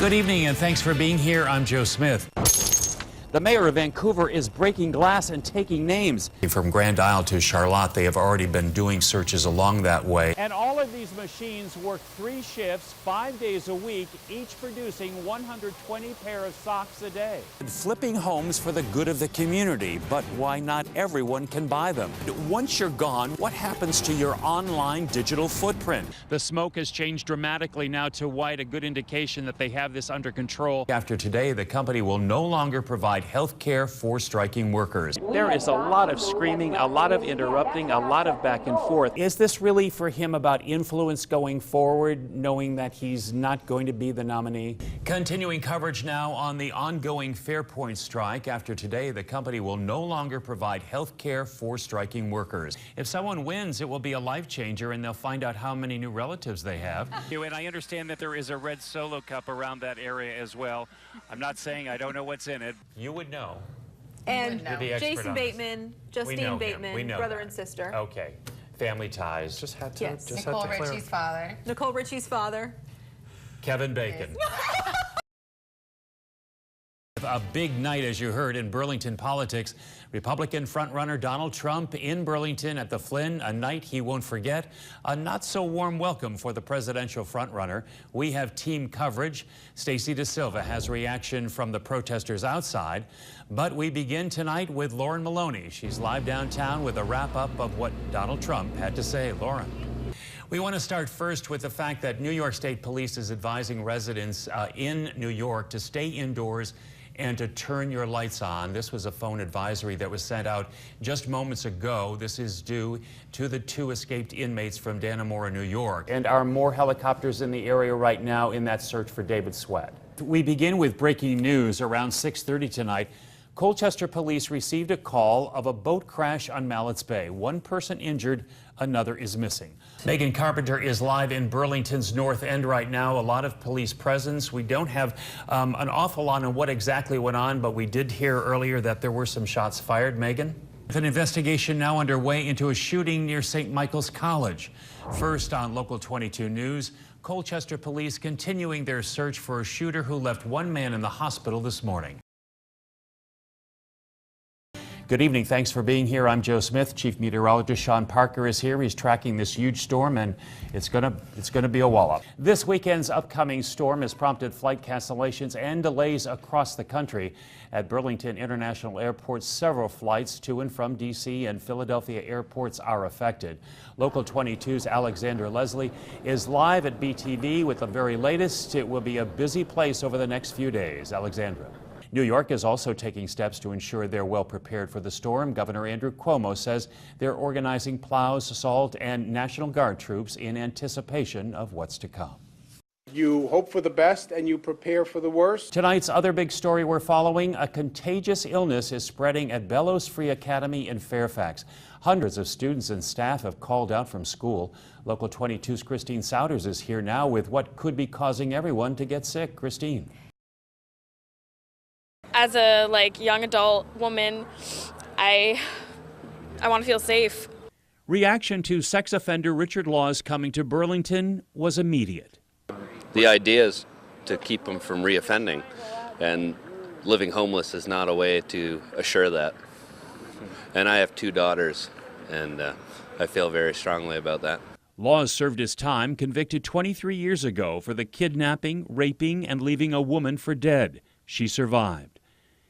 Good evening and thanks for being here. I'm Joe Smith. The mayor of Vancouver is breaking glass and taking names. From Grand Isle to Charlotte, they have already been doing searches along that way. And all of these machines work 3 shifts, 5 days a week, each producing 120 pair of socks a day. Flipping homes for the good of the community, but why not everyone can buy them? Once you're gone, what happens to your online digital footprint? The smoke has changed dramatically now to white, a good indication that they have this under control. After today, the company will no longer provide health care for striking workers. There is a lot of screaming, a lot of interrupting, a lot of back and forth. Is this really for him about influence going forward, knowing that he's not going to be the nominee? Continuing coverage now on the ongoing Fairpoint strike. After today, the company will no longer provide health care for striking workers. If someone wins, it will be a life changer, and they'll find out how many new relatives they have. And I understand that there is a red Solo cup around that area as well. I'm not saying I don't know what's in it. You would know. And You're the expert Jason on Bateman, Justine Bateman, brother and sister. Okay. Family ties. Just had to. Yes. Just Nicole had to clear. Richie's father. Nicole Richie's father. Kevin Bacon. A big night, as you heard, in Burlington politics. Republican frontrunner Donald Trump in Burlington at the Flynn, a night he won't forget. A not-so-warm welcome for the presidential frontrunner. We have team coverage. Stacey De Silva has reaction from the protesters outside. But we begin tonight with Lauren Maloney. She's live downtown with a wrap-up of what Donald Trump had to say. Lauren. We want to start first with the fact that New York State Police is advising residents in New York to stay indoors and to turn your lights on. This was a phone advisory that was sent out just moments ago. This is due to the 2 escaped inmates from Dannemora, New York. And are more helicopters in the area right now in that search for David Sweat? We begin with breaking news. Around 6:30 tonight, Colchester police received a call of a boat crash on Mallett's Bay. 1 person injured, another is missing. Megan Carpenter is live in Burlington's North End right now. A lot of police presence. We don't have an awful lot on what exactly went on, but we did hear earlier that there were some shots fired. Megan? With an investigation now underway into a shooting near St. Michael's College. First on Local 22 News, Colchester police continuing their search for a shooter who left 1 man in the hospital this morning. Good evening. Thanks for being here. I'm Joe Smith. Chief Meteorologist Sean Parker is here. He's tracking this huge storm, and it's gonna be a wallop. This weekend's upcoming storm has prompted flight cancellations and delays across the country. At Burlington International Airport, several flights to and from D.C. and Philadelphia airports are affected. Local 22's Alexandra Leslie is live at BTV with the very latest. It will be a busy place over the next few days. Alexandra. New York is also taking steps to ensure they're well prepared for the storm. Governor Andrew Cuomo says they're organizing plows, salt, and National Guard troops in anticipation of what's to come. You hope for the best and you prepare for the worst. Tonight's other big story we're following, a contagious illness is spreading at Bellows Free Academy in Fairfax. Hundreds of students and staff have called out from school. Local 22's Christine Souders is here now with what could be causing everyone to get sick. Christine. As a young adult woman, I want to feel safe. Reaction to sex offender Richard Laws coming to Burlington was immediate. The idea is to keep them from reoffending, and living homeless is not a way to assure that. And I have 2 daughters, and I feel very strongly about that. Laws served his time, convicted 23 years ago for the kidnapping, raping, and leaving a woman for dead. She survived.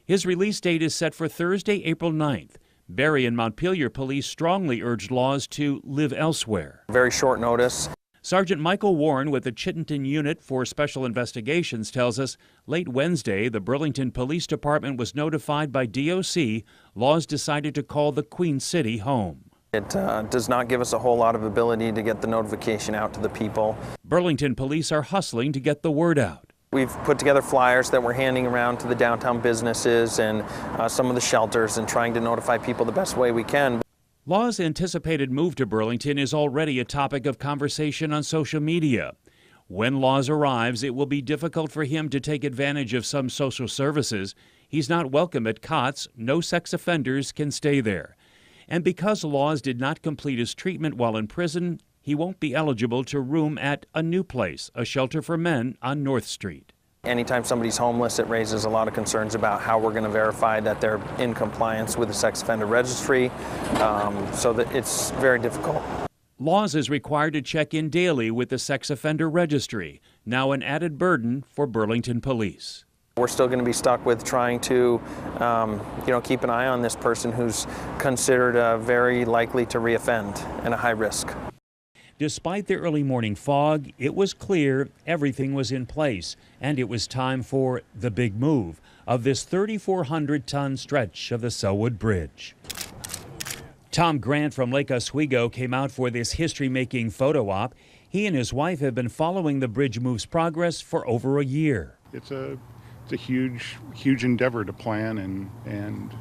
His release date is set for Thursday, April 9th. Barrie and Montpelier police strongly urged Laws to live elsewhere. Very short notice. Sergeant Michael Warren with the Chittenden Unit for Special Investigations tells us late Wednesday, the Burlington Police Department was notified by DOC. Laws decided to call the Queen City home. It does not give us a whole lot of ability to get the notification out to the people. Burlington police are hustling to get the word out. We've put together flyers that we're handing around to the downtown businesses and some of the shelters and trying to notify people the best way we can. Laws' anticipated move to Burlington is already a topic of conversation on social media. When Laws arrives, it will be difficult for him to take advantage of some social services. He's not welcome at COTS. No sex offenders can stay there. And because Laws did not complete his treatment while in prison, he won't be eligible to room at a new place, a shelter for men on North Street. Anytime somebody's homeless, it raises a lot of concerns about how we're going to verify that they're in compliance with the sex offender registry, so that it's very difficult. Laws is required to check in daily with the sex offender registry, now an added burden for Burlington police. We're still going to be stuck with trying to, keep an eye on this person who's considered very likely to reoffend and a high risk. Despite the early morning fog, it was clear everything was in place, and it was time for the big move of this 3,400-ton stretch of the Sellwood Bridge. Tom Grant from Lake Oswego came out for this history-making photo op. He and his wife have been following the bridge move's progress for over a year. It's a huge endeavor to plan and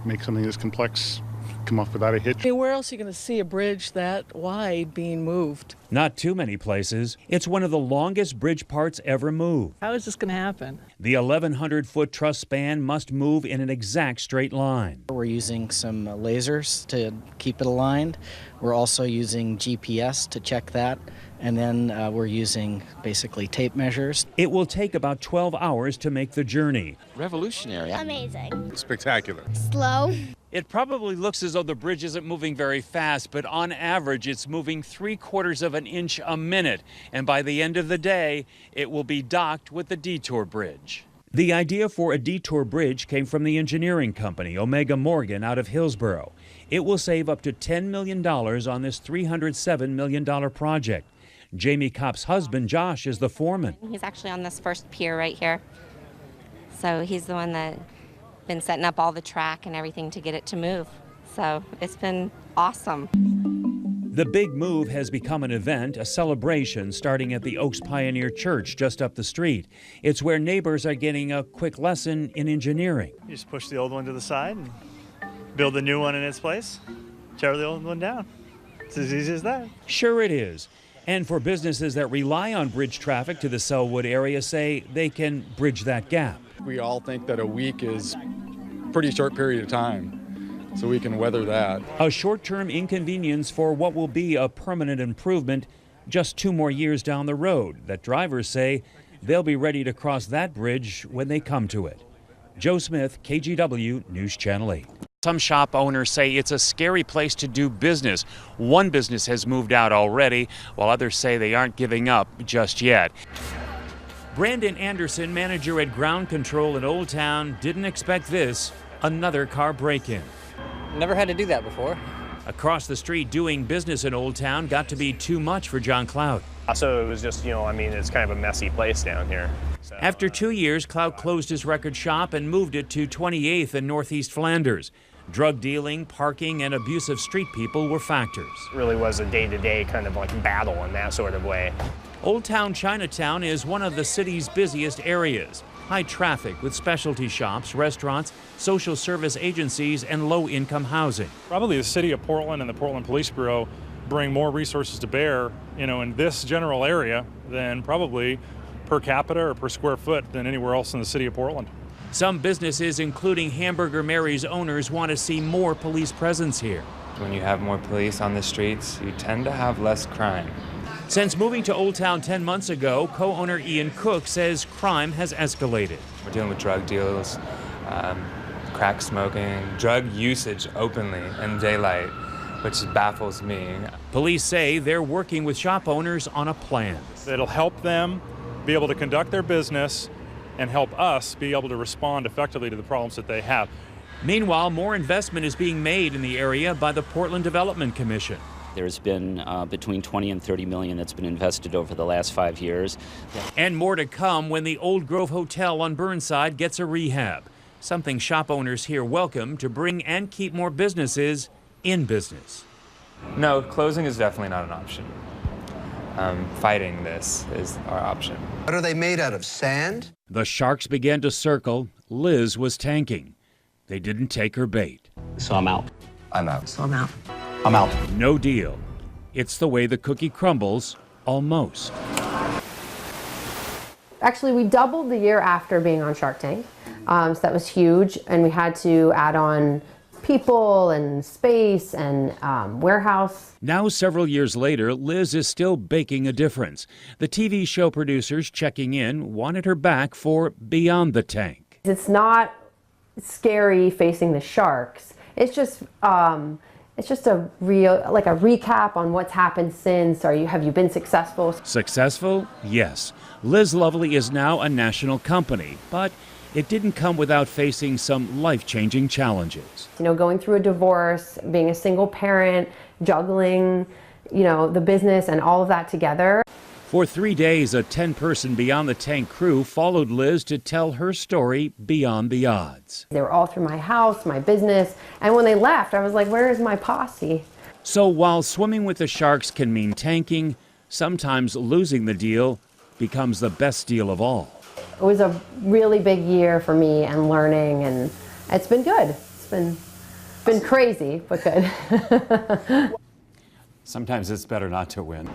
make something this complex come off without a hitch. Hey, where else are you going to see a bridge that wide being moved? Not too many places. It's one of the longest bridge parts ever moved. How is this going to happen? The 1,100-foot truss span must move in an exact straight line. We're using some lasers to keep it aligned. We're also using GPS to check that. And then we're using basically tape measures. It will take about 12 hours to make the journey. Revolutionary. Amazing. Spectacular. Slow. It probably looks as though the bridge isn't moving very fast, but on average it's moving 3/4 of an inch a minute. And by the end of the day, it will be docked with the Detour Bridge. The idea for a detour bridge came from the engineering company Omega Morgan out of Hillsboro. It will save up to $10 million on this $307 million project. Jamie Kopp's husband, Josh, is the foreman. He's actually on this first pier right here. So he's the one that's been setting up all the track and everything to get it to move. So it's been awesome. The big move has become an event, a celebration starting at the Oaks Pioneer Church just up the street. It's where neighbors are getting a quick lesson in engineering. You just push the old one to the side and build the new one in its place, tear the old one down. It's as easy as that. Sure it is. And for businesses that rely on bridge traffic to the Sellwood area say they can bridge that gap. We all think that a week is a pretty short period of time, so we can weather that. A short-term inconvenience for what will be a permanent improvement just 2 more years down the road that drivers say they'll be ready to cross that bridge when they come to it. Joe Smith, KGW News Channel 8. Some shop owners say it's a scary place to do business. One business has moved out already, while others say they aren't giving up just yet. Brandon Anderson, manager at Ground Control in Old Town, didn't expect this, another car break-in. Never had to do that before. Across the street, doing business in Old Town got to be too much for John Cloud. So it was just, it's kind of a messy place down here. So, After 2 years, Cloud closed his record shop and moved it to 28th in Northeast Flanders. Drug dealing, parking, and abusive street people were factors. It really was a day-to-day kind of like battle in that sort of way. Old Town Chinatown is one of the city's busiest areas. High traffic with specialty shops, restaurants, social service agencies, and low-income housing. Probably the city of Portland and the Portland Police Bureau bring more resources to bear, in this general area than probably per capita or per square foot than anywhere else in the city of Portland. Some businesses, including Hamburger Mary's owners, want to see more police presence here. When you have more police on the streets, you tend to have less crime. Since moving to Old Town 10 months ago, co-owner Ian Cook says crime has escalated. We're dealing with drug deals, crack smoking, drug usage openly in daylight, which baffles me. Police say they're working with shop owners on a plan. It'll help them be able to conduct their business and help us be able to respond effectively to the problems that they have. Meanwhile, more investment is being made in the area by the Portland Development Commission. There's been between 20 and 30 million that's been invested over the last 5 years. And more to come when the Old Grove Hotel on Burnside gets a rehab, something shop owners here welcome to bring and keep more businesses in business. No, closing is definitely not an option. Fighting this is our option. What are they made out of, sand? The sharks began to circle. Liz was tanking. They didn't take her bait. So I'm out. I'm out. So I'm out. I'm out. No deal. It's the way the cookie crumbles, almost. Actually, we doubled the year after being on Shark Tank, so that was huge, and we had to add on people and space and warehouse. Now, several years later, Liz is still making a difference. The TV show producers checking in wanted her back for Beyond the Tank. It's not scary facing the sharks. It's just a real, like a recap on what's happened since. Have you been successful? Successful? Yes. Liz Lovely is now a national company, but it didn't come without facing some life-changing challenges. You know, going through a divorce, being a single parent, juggling, the business and all of that together. For 3 days, a 10-person Beyond the Tank crew followed Liz to tell her story beyond the odds. They were all through my house, my business, and when they left, I was like, where is my posse? So while swimming with the sharks can mean tanking, sometimes losing the deal becomes the best deal of all. It was a really big year for me and learning, and it's been good. It's been crazy, but good. Sometimes it's better not to win.